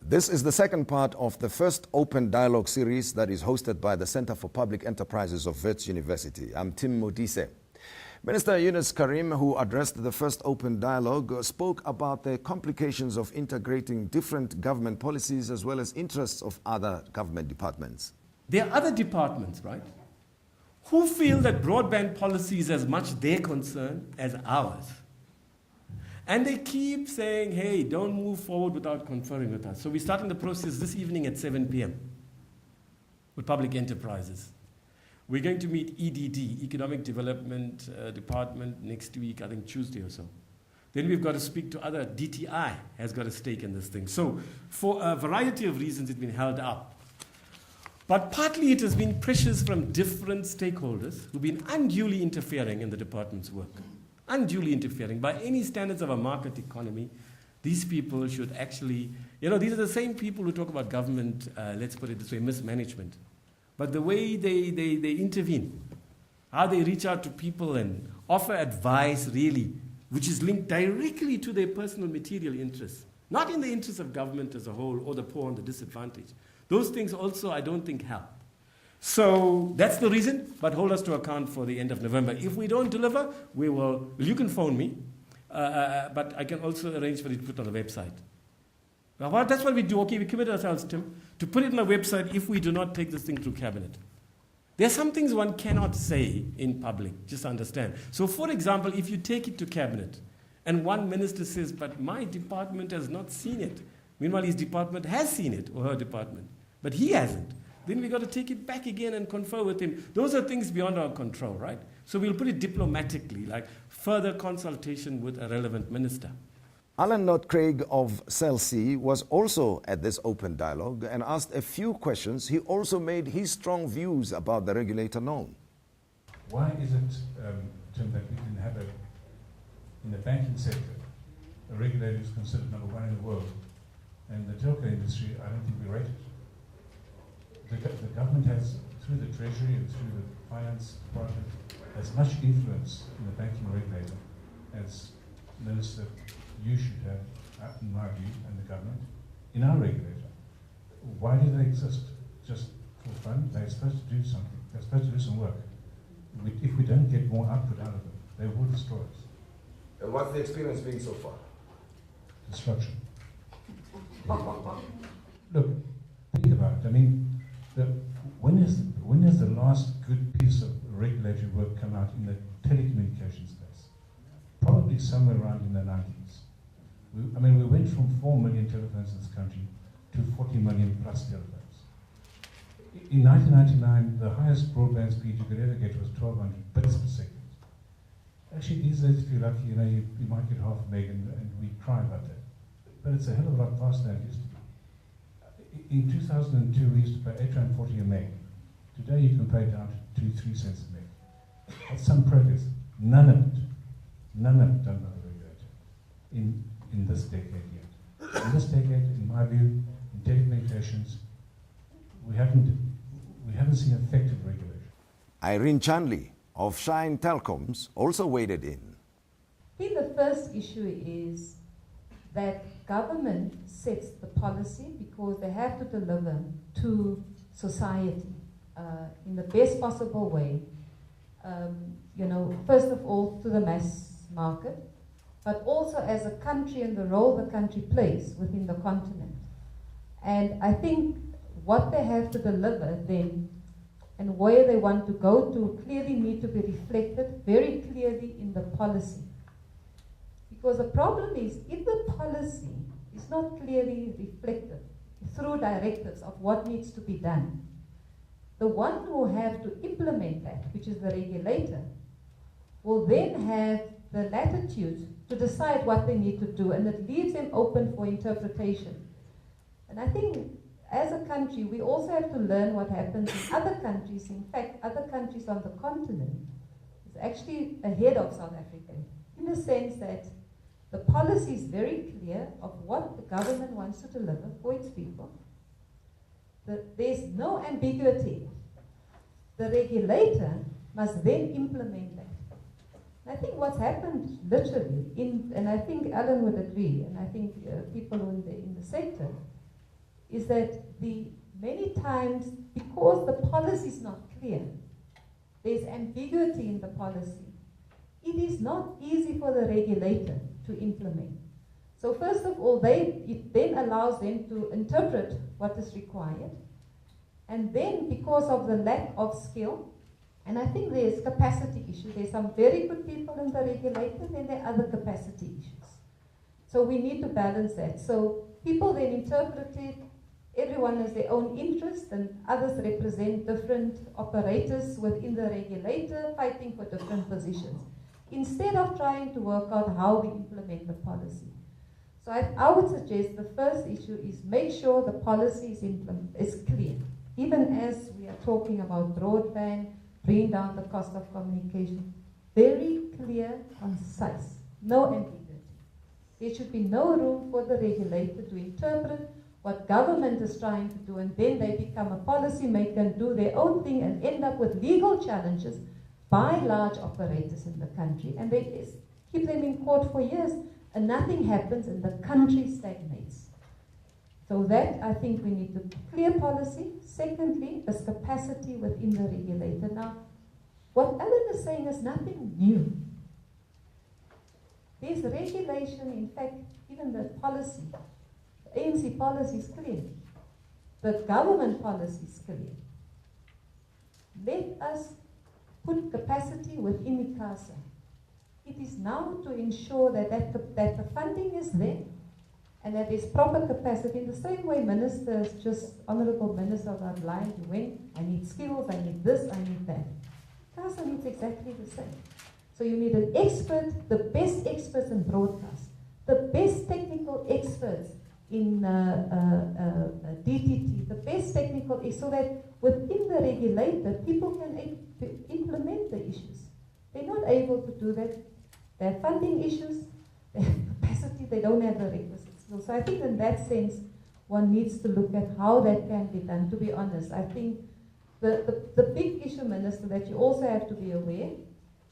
This is the second part of the first open dialogue series that is hosted by the Center for Public Enterprises of Wits University. I'm Tim Modise. Minister Yunus Karim, who addressed the first open dialogue, spoke about the complications of integrating different government policies as well as interests of other government departments. There are other departments, right, who feel that broadband policy is as much their concern as ours. And they keep saying, hey, don't move forward without conferring with us. So we're starting the process this evening at 7 p.m. with public enterprises. We're going to meet EDD, Economic Development Department, next week, I think Tuesday or so. Then we've got to speak to other, DTI has got a stake in this thing. So for a variety of reasons, it's been held up. But partly it has been pressures from different stakeholders who've been unduly interfering in the department's work. Unduly interfering. By any standards of a market economy, these people should actually, these are the same people who talk about government, let's put it this way, mismanagement. But the way they intervene, how they reach out to people and offer advice really, which is linked directly to their personal material interests, not in the interest of government as a whole or the poor and the disadvantaged. Those things also I don't think help. So that's the reason, but hold us to account for the end of November. If we don't deliver, you can phone me, but I can also arrange for it to put on the website. Well, that's what we do. Okay, we commit ourselves, Tim, to put it on the website if we do not take this thing through cabinet. There are some things one cannot say in public, just understand. So for example, if you take it to cabinet and one minister says, but my department has not seen it. Meanwhile, his department has seen it, or her department, but he hasn't. Then we've got to take it back again and confer with him. Those are things beyond our control, right? So we'll put it diplomatically, like further consultation with a relevant minister. Alan Nott Craig of Cell C was also at this open dialogue and asked a few questions. He also made his strong views about the regulator known. Why is it, Tim, that we can have in the banking sector, a regulator who's considered number one in the world, and the telco industry, I don't think we rate it. The government has, through the Treasury and through the Finance Department, as much influence in the banking regulator as Minister you should have, in my view, and the government, in our regulator. Why do they exist? Just for fun? They're supposed to do something. They're supposed to do some work. If we don't get more output out of them, they will destroy us. And what's the experience been so far? Destruction. Look, think about it. I mean, when has the last good piece of regulatory work come out in the telecommunications space? Probably somewhere around in the 90s. We went from 4 million telephones in this country to 40 million plus telephones. In 1999, the highest broadband speed you could ever get was 1200 bits per second. Actually, these days, if you're lucky, you might get half a meg, and we cry about that. But it's a hell of a lot faster than it used to be. In 2002, we used to pay R8.40 a meg. Today, you can pay down to 2-3 cents a meg. That's some progress. None of it done by the regulator in this decade yet. In this decade, in my view, in telecommunications, we haven't seen effective regulation. Irene Chanley of Shine Telecoms also waded in. I think the first issue is that government sets the policy because they have to deliver to society in the best possible way. First of all to the mass market, but also as a country and the role the country plays within the continent. And I think what they have to deliver then and where they want to go to clearly need to be reflected very clearly in the policy. Because the problem is, if the policy is not clearly reflected through directives of what needs to be done, the one who will have to implement that, which is the regulator, will then have the latitude to decide what they need to do, and it leaves them open for interpretation. And I think as a country, we also have to learn what happens in other countries. In fact, other countries on the continent is actually ahead of South Africa, in the sense that the policy is very clear of what the government wants to deliver for its people. There's no ambiguity. The regulator must then implement that. I think what's happened literally, and I think Alan would agree, and I think people in the sector, is that many times, because the policy is not clear, there's ambiguity in the policy, it is not easy for the regulator to implement. So first of all, it then allows them to interpret what is required. And then, because of the lack of skill, and I think there's capacity issues. There's some very good people in the regulator, then there are other capacity issues. So we need to balance that. So people then interpret it, everyone has their own interest, and others represent different operators within the regulator fighting for different positions, instead of trying to work out how we implement the policy. So I would suggest the first issue is make sure the policy is clear. Even as we are talking about broadband, bring down the cost of communication, very clear, concise, no ambiguity. There should be no room for the regulator to interpret what government is trying to do, and then they become a policy maker and do their own thing and end up with legal challenges by large operators in the country. And they keep them in court for years, and nothing happens, and the country stagnates. So that, I think we need to clear policy. Secondly, is capacity within the regulator. Now, what Alan is saying is nothing new. There's regulation, in fact, even the policy, the ANC policy is clear. The government policy is clear. Let us put capacity within ICASA. It is now to ensure that the funding is there, and that there's proper capacity. In the same way, ministers, just honorable ministers are blind to when I need skills, I need this, I need that. ICASA needs exactly the same. So you need an expert, the best experts in broadcast, the best technical experts in DTT, the best technical, so that within the regulator, people can implement the issues. They're not able to do that. They have funding issues, they have capacity, they don't have the requisite skills. So I think in that sense, one needs to look at how that can be done. To be honest, I think the big issue, Minister, that you also have to be aware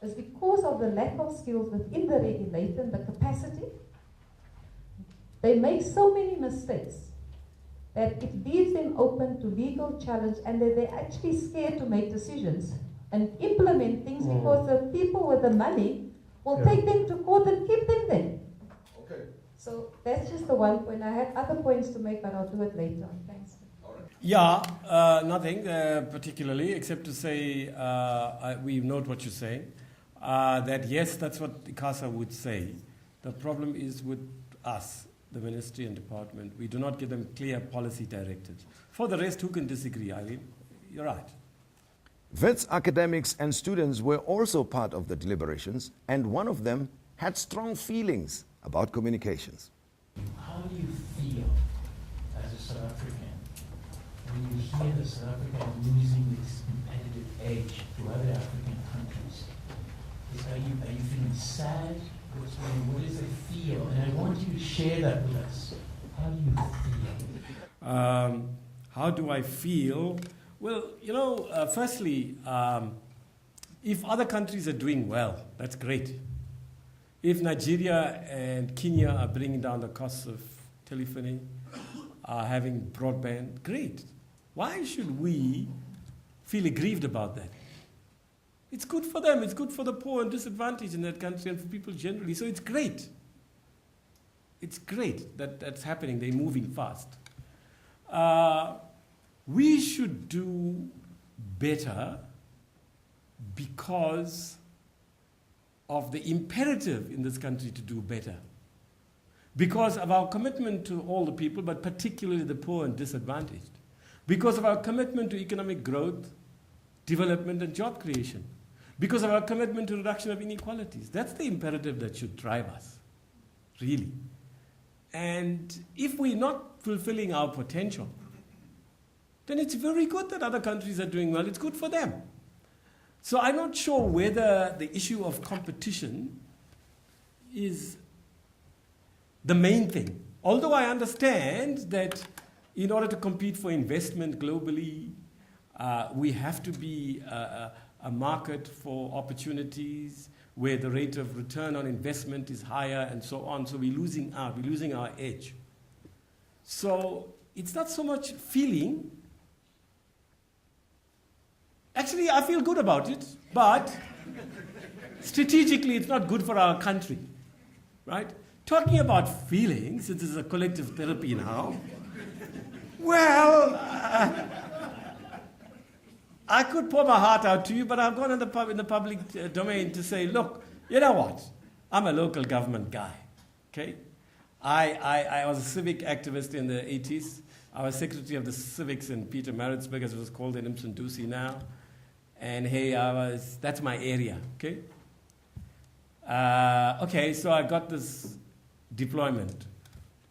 is because of the lack of skills within the regulator and the capacity, they make so many mistakes that it leaves them open to legal challenge, and they're actually scared to make decisions and implement things because the people with the money will take them to court and keep them there. Okay. So that's just the one point. I have other points to make, but I'll do it later on. Thanks. Yeah, nothing particularly, except to say we note what you're saying. That yes, that's what ICASA would say. The problem is with us, the ministry and department. We do not give them clear policy directives. For the rest, who can disagree, Eileen? You're right. Wits academics and students were also part of the deliberations, and one of them had strong feelings about communications. How do you feel as a South African when you hear that South Africa is losing its competitive edge to other African countries? Are you feeling sad? What does it feel? And I want you to share that with us. How do you feel? How do I feel? Well, firstly, if other countries are doing well, that's great. If Nigeria and Kenya are bringing down the costs of telephony, are having broadband, great. Why should we feel aggrieved about that? It's good for them. It's good for the poor and disadvantaged in that country and for people generally. So it's great. It's great that that's happening. They're moving fast. We should do better because of the imperative in this country to do better. Because of our commitment to all the people, but particularly the poor and disadvantaged. Because of our commitment to economic growth, development, and job creation. Because of our commitment to reduction of inequalities. That's the imperative that should drive us, really. And if we're not fulfilling our potential, then it's very good that other countries are doing well. It's good for them. So I'm not sure whether the issue of competition is the main thing. Although I understand that in order to compete for investment globally, we have to be a market for opportunities where the rate of return on investment is higher and so on. So we're losing out. We're losing our edge. So it's not so much feeling. Actually, I feel good about it, but strategically, it's not good for our country, right? Talking about feelings, since it's a collective therapy now, well, I could pour my heart out to you, but I've gone in the public domain to say, look, you know what? I'm a local government guy, okay? I was a civic activist in the 80s. I was secretary of the civics in Pietermaritzburg, as it was called in Msunduzi now. And hey, that's my area, okay? Okay, so I got this deployment.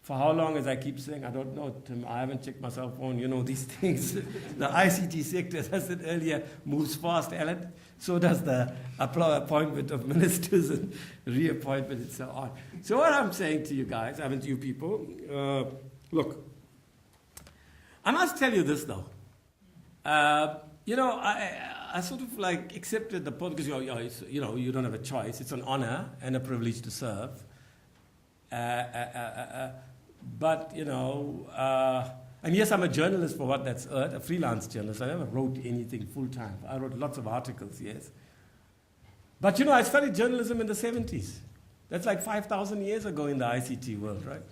For how long, as I keep saying, I don't know, Tim, I haven't checked my cell phone, you know these things. The ICT sector, as I said earlier, moves fast, Alan. So does the appointment of ministers and reappointment and so on. So what I'm saying to you guys, I mean to you people, look, I must tell you this though. You know, I sort of like accepted the point because you know you don't have a choice. It's an honor and a privilege to serve. But you know, and yes, I'm a journalist for what that's earth, a freelance journalist. I never wrote anything full time. I wrote lots of articles, yes. But you know, I studied journalism in the 70s. That's like 5,000 years ago in the ICT world, right?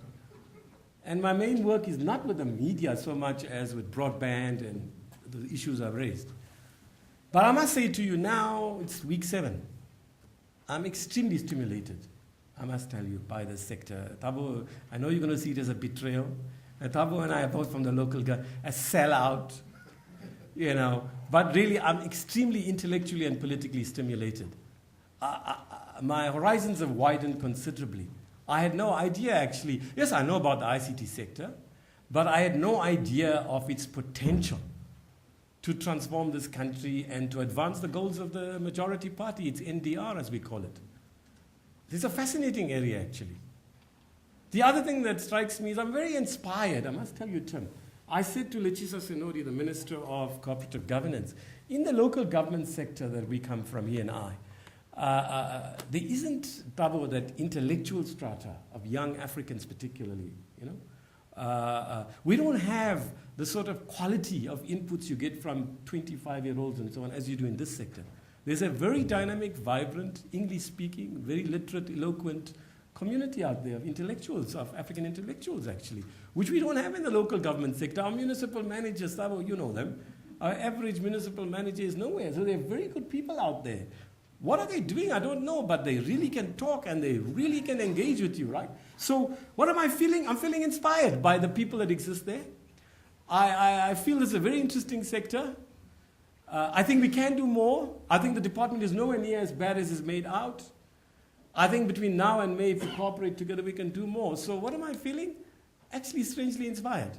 And my main work is not with the media so much as with broadband and the issues I've raised. But I must say to you now, it's week 7. I'm extremely stimulated, I must tell you, by the sector. Thabo, I know you're going to see it as a betrayal. Thabo and I are both from the local government, a sellout, you know. But really, I'm extremely intellectually and politically stimulated. My horizons have widened considerably. I had no idea, actually. Yes, I know about the ICT sector, but I had no idea of its potential to transform this country and to advance the goals of the majority party. It's NDR, as we call it. It's a fascinating area, actually. The other thing that strikes me is I'm very inspired. I must tell you, Tim. I said to Lechisa Senodi, the Minister of Cooperative Governance, in the local government sector that we come from, he and I, there isn't, Thabo, that intellectual strata of young Africans particularly, you know. We don't have the sort of quality of inputs you get from 25-year-olds and so on as you do in this sector. There's a very dynamic, vibrant, English-speaking, very literate, eloquent community out there of intellectuals, of African intellectuals actually, which we don't have in the local government sector. Our municipal managers, Thabo, you know them. Our average municipal manager is nowhere. So there are very good people out there. What are they doing? I don't know, but they really can talk and they really can engage with you, right? So what am I feeling? I'm feeling inspired by the people that exist there. I feel it's a very interesting sector. I think we can do more. I think the department is nowhere near as bad as it's made out. I think between now and May, if we cooperate together, we can do more. So what am I feeling? Actually strangely inspired.